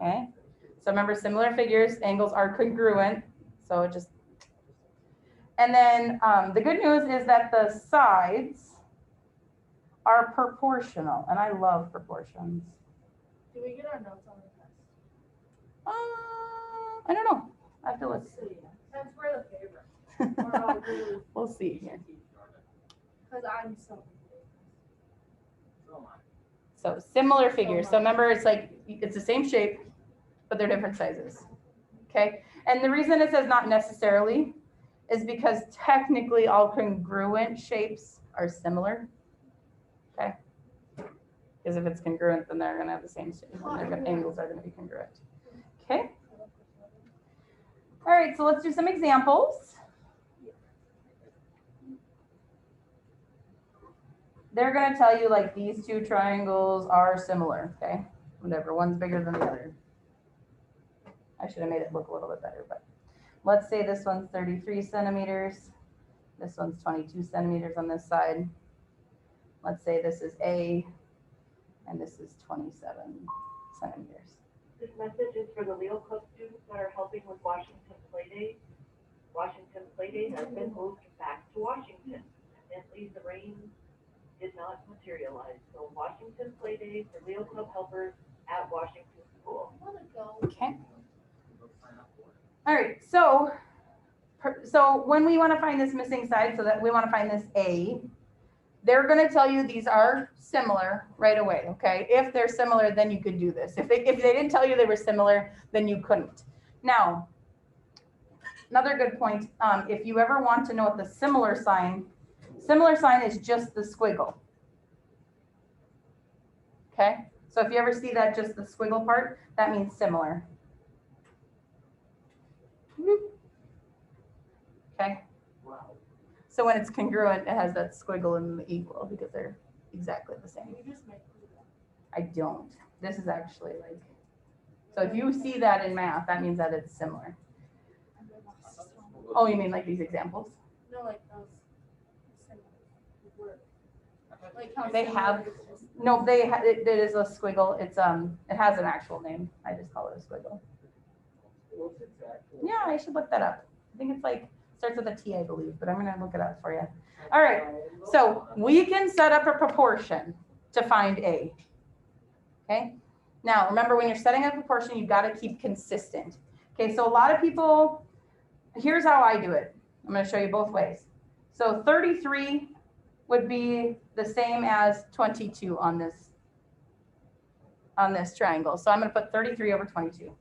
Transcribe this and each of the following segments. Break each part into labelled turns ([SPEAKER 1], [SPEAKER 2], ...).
[SPEAKER 1] Okay, so remember, similar figures, angles are congruent. So it just, and then the good news is that the sides are proportional, and I love proportions.
[SPEAKER 2] Do we get our notes on the test?
[SPEAKER 1] I don't know. I have to look.
[SPEAKER 2] That's where the favorite.
[SPEAKER 1] We'll see here.
[SPEAKER 2] Because I'm so
[SPEAKER 1] So similar figures. So remember, it's like, it's the same shape, but they're different sizes. Okay, and the reason it says not necessarily is because technically all congruent shapes are similar. Okay, because if it's congruent, then they're gonna have the same shape, and their angles are gonna be congruent. Okay. All right, so let's do some examples. They're gonna tell you like these two triangles are similar, okay? Whatever, one's bigger than the other. I should have made it look a little bit better, but let's say this one's 33 centimeters. This one's 22 centimeters on this side. Let's say this is A, and this is 27 centimeters.
[SPEAKER 3] This message is for the Leo Club students that are helping with Washington Playdate. Washington Playdate has been moved back to Washington. Evidently, the rain did not materialize. So Washington Playdate for Leo Club helpers at Washington School.
[SPEAKER 2] I want to go.
[SPEAKER 1] Okay. All right, so when we want to find this missing side, so that we want to find this A, they're going to tell you these are similar right away, okay? If they're similar, then you could do this. If they didn't tell you they were similar, then you couldn't. Now, another good point, if you ever want to know what the similar sign is just the squiggle. Okay, so if you ever see that, just the squiggle part, that means similar. Okay.
[SPEAKER 4] Wow.
[SPEAKER 1] So when it's congruent, it has that squiggle and the equal because they're exactly the same.
[SPEAKER 2] You just make
[SPEAKER 1] I don't. This is actually like, so if you see that in math, that means that it's similar. Oh, you mean like these examples?
[SPEAKER 2] No, like those words. Like how
[SPEAKER 1] They
[SPEAKER 2] similar
[SPEAKER 1] have,
[SPEAKER 2] it is.
[SPEAKER 1] no, it is a squiggle. It's, it has an actual name. I just call it a squiggle.
[SPEAKER 4] What's its actual?
[SPEAKER 1] Yeah, I should look that up. I think it's like, starts with a T, I believe, but I'm gonna look it up for you. All right, so we can set up a proportion to find A. Okay, now remember when you're setting up a proportion, you've got to keep consistent. Okay, so a lot of people, here's how I do it. I'm going to show you both ways. So 33 would be the same as 22 on this triangle. So I'm going to put 33 over 22.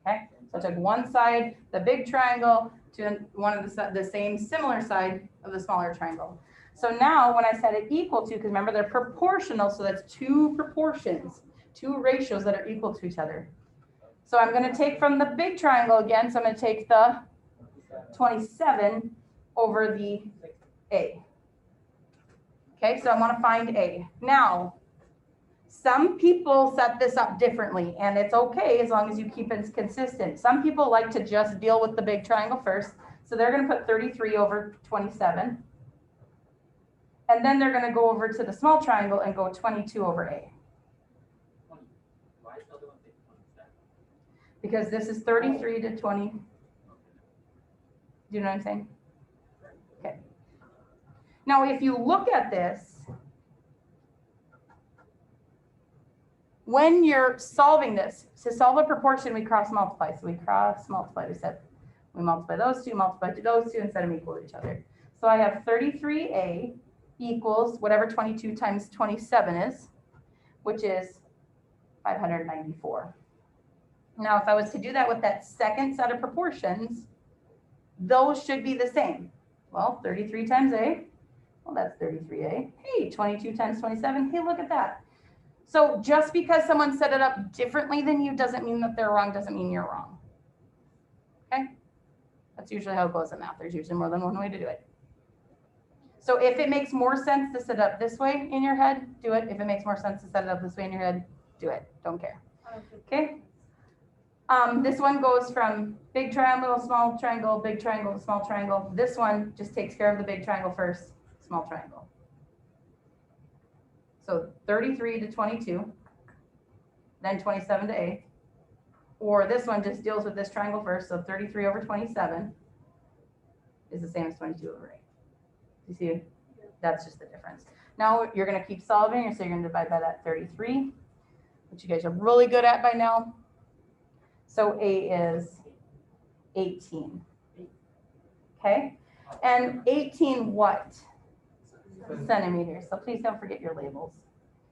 [SPEAKER 1] Okay, so I took one side, the big triangle, to one of the same similar side of the smaller triangle. So now when I set it equal to, because remember they're proportional, so that's two proportions, two ratios that are equal to each other. So I'm going to take from the big triangle again, so I'm going to take the 27 over the A. Okay, so I want to find A. Now, some people set this up differently, and it's okay as long as you keep it consistent. Some people like to just deal with the big triangle first, so they're going to put 33 over 27. And then they're going to go over to the small triangle and go 22 over A. Because this is 33 to 20. Do you know what I'm saying? Okay. Now, if you look at this, when you're solving this, to solve a proportion, we cross multiply. So we cross multiply. We multiply those two, and set them equal to each other. So I have 33A equals whatever 22 times 27 is, which is 594. Now, if I was to do that with that second set of proportions, those should be the same. Well, 33 times A, well, that's 33A. Hey, 22 times 27, hey, look at that. So just because someone set it up differently than you doesn't mean that they're wrong, doesn't mean you're wrong. Okay? That's usually how it goes in math. There's usually more than one way to do it. So if it makes more sense to set it up this way in your head, do it. If it makes more sense to set it up this way in your head, do it. Don't care. Okay? This one goes from big triangle, small triangle, big triangle, small triangle. This one just takes care of the big triangle first, small triangle. So 33 to 22, then 27 to A, Or this one just deals with this triangle first, so 33 over 27 is the same as 22 over 8. You see, that's just the difference. Now you're gonna keep solving, so you're gonna divide by that 33, which you guys are really good at by now. So A is 18. Okay, and 18 what? Centimeters. So please don't forget your labels.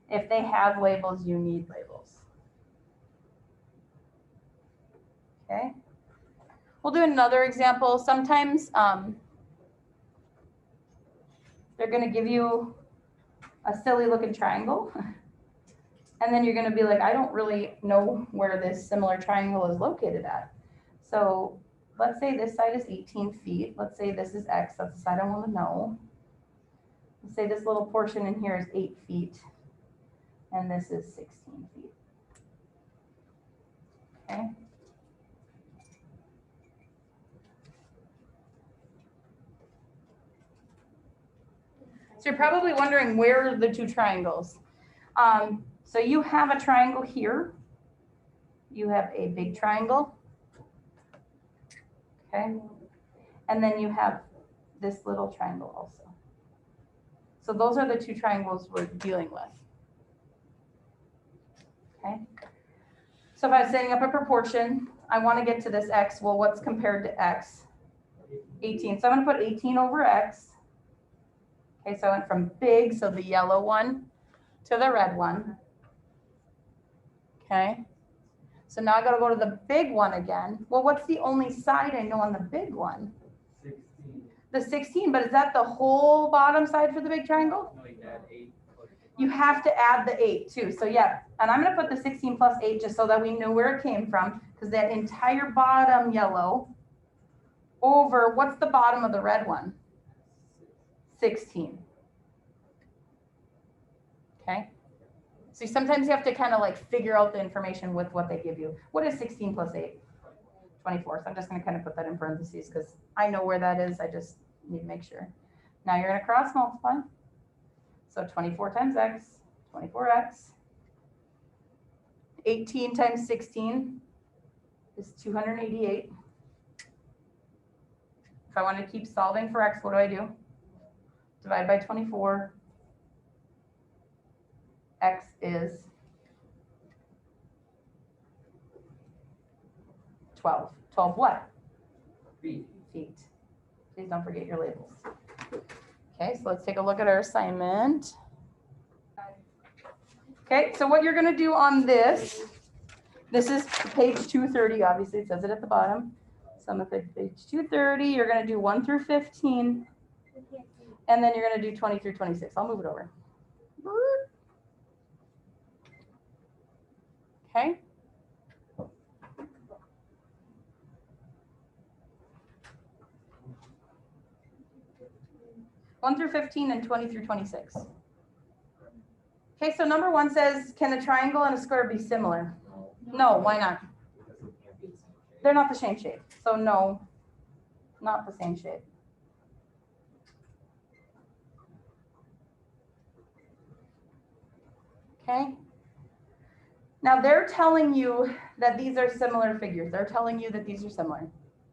[SPEAKER 1] If they have labels, you need labels. Okay, we'll do another example. Sometimes they're going to give you a silly looking triangle. And then you're going to be like, I don't really know where this similar triangle is located at. So let's say this side is 18 feet. Let's say this is X. That's the side I want to know. Let's say this little portion in here is 8 feet. And this is 16 feet. Okay. So you're probably wondering where are the two triangles. So you have a triangle here. You have a big triangle. Okay. And then you have this little triangle also. So those are the two triangles we're dealing with. Okay. So if I was setting up a proportion, I want to get to this X. Well, what's compared to X? 18. So I'm going to put 18 over X. Okay, so I went from big, so the yellow one, to the red one. Okay. So now I got to go to the big one again. Well, what's the only side I know on the big one?
[SPEAKER 4] 16.
[SPEAKER 1] The 16, but is that the whole bottom side for the big triangle?
[SPEAKER 4] No, you add 8.
[SPEAKER 1] You have to add the 8 too. So yeah, and I'm going to put the 16 plus 8 just so that we know where it came from, because that entire bottom yellow over, what's the bottom of the red one? 16. Okay. So sometimes you have to kind of like figure out the information with what they give you. What is 16 plus 8? 24. So I'm just going to kind of put that in parentheses because I know where that is. I just need to make sure. Now you're going to cross multiply. So 24 times X, 24X. 18 times 16 is 288. If I want to keep solving for X, what do? Divide by 24. X is 12. 12 what?
[SPEAKER 4] Feet.
[SPEAKER 1] Feet. Please don't forget your labels. Okay, so let's take a look at our assignment. Okay, so what you're going to do on this is page 230, obviously it says it at the bottom. So I'm going to put page 230, you're going to do 1 through 15, and then you're going to do 20 through 26. I'll move it over. Okay. One through 15 and 20 through 26. Okay, so number 1 says, can a triangle and a square be similar? No, why not?
[SPEAKER 4] Because it can't be the same shape.
[SPEAKER 1] They're not the same shape. So no, not the same shape. Okay. Now they're telling you that these are similar figures. They're telling you that these are similar.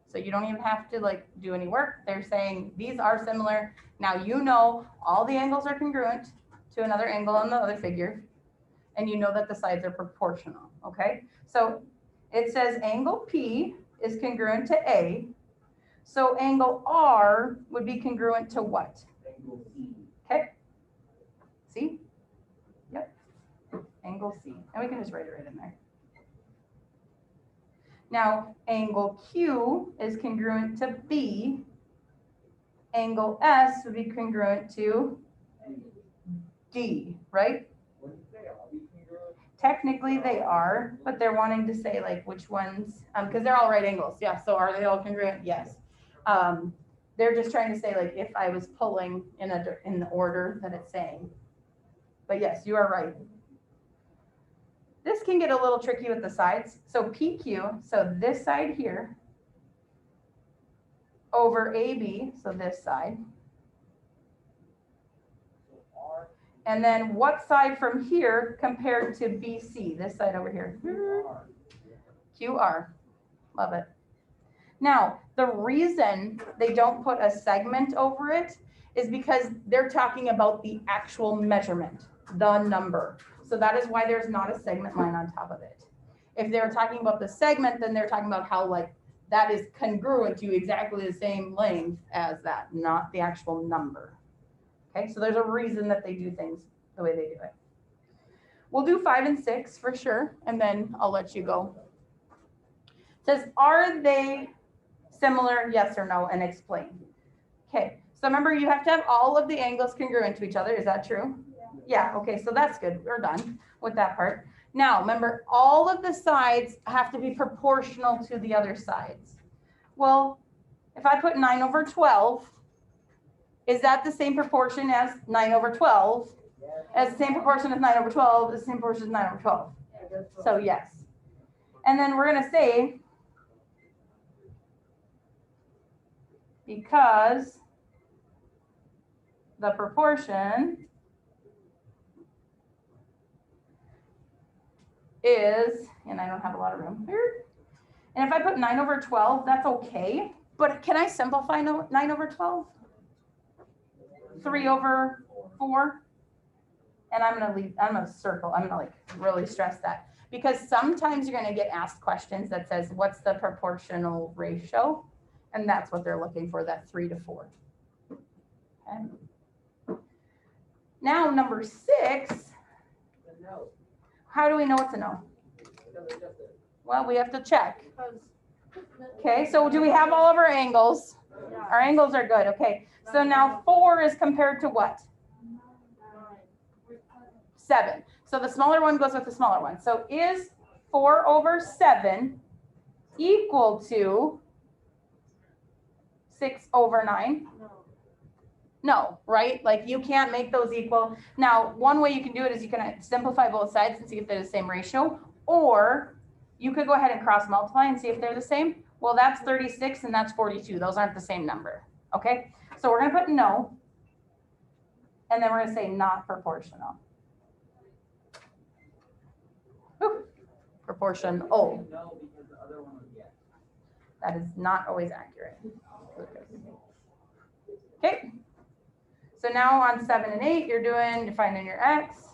[SPEAKER 1] So you don't even have to like do any work. They're saying these are similar. Now you know all the angles are congruent to another angle on the other figure. And you know that the sides are proportional, okay? So it says angle P is congruent to A. So angle R would be congruent to what?
[SPEAKER 4] Angle C.
[SPEAKER 1] Okay. See? Yep. Angle C. And we can just write it right in there. Now, angle Q is congruent to B. Angle S would be congruent to D, right?
[SPEAKER 4] Wouldn't they all be congruent?
[SPEAKER 1] Technically they are, but they're wanting to say like which ones, because they're all right angles. Yeah, so are they all congruent? Yes. They're just trying to say like if I was pulling in the order that it's saying. But yes, you are right. This can get a little tricky with the sides. So PQ, so this side here, over AB, so this side.
[SPEAKER 4] So R,
[SPEAKER 1] And then what side from here compared to BC, this side over here?
[SPEAKER 4] R.
[SPEAKER 1] QR. Love it. Now, the reason they don't put a segment over it is because they're talking about the actual measurement, the number. So that is why there's not a segment line on top of it. If they're talking about the segment, then they're talking about how like that is congruent to exactly the same length as that, not the actual number. Okay, so there's a reason that they do things the way they do it. We'll do 5 and 6 for sure, and then I'll let you go. It says, are they similar, yes or no, and explain. Okay, so remember you have to have all of the angles congruent to each other, is that true? Yeah, okay, so that's good, we're done with that part. Now, remember, all of the sides have to be proportional to the other sides. Well, if I put 9 over 12, is that the same proportion as 9 over 12? As the same proportion as 9 over 12, the same proportion as 9 over 12. So yes. And then we're gonna say, because the proportion is, and I don't have a lot of room here. And if I put 9 over 12, that's okay. But can I simplify 9 over 12? 3 over 4. And I'm gonna circle, I'm gonna like really stress that. Because sometimes you're gonna get asked questions that says, what's the proportional ratio? And that's what they're looking for, that 3 to 4. Okay. Now, number 6,
[SPEAKER 4] No,
[SPEAKER 1] how do we know it's a no?
[SPEAKER 4] because it's just a.
[SPEAKER 1] Well, we have to check.
[SPEAKER 2] Because.
[SPEAKER 1] Okay, so do we have all of our angles?
[SPEAKER 2] Yeah.
[SPEAKER 1] Our angles are good, okay. So now 4 is compared to what? 7. So the smaller one goes with the smaller one. So is 4 over 7 equal to 6 over 9?
[SPEAKER 2] No.
[SPEAKER 1] No, right? Like you can't make those equal. Now, one way you can do it is you can simplify both sides and see if they're the same ratio, or you could go ahead and cross multiply and see if they're the same. Well, that's 36 and that's 42. Those aren't the same number, okay? So we're gonna put no, and then we're gonna say not proportional. Whew. Proportional.
[SPEAKER 4] No, because the other one was yes.
[SPEAKER 1] That is not always accurate. Okay. So now on 7 and 8, you're finding your x.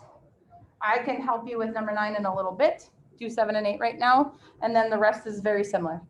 [SPEAKER 1] I can help you with number 9 in a little bit. Do 7 and 8 right now, and then the rest is very similar.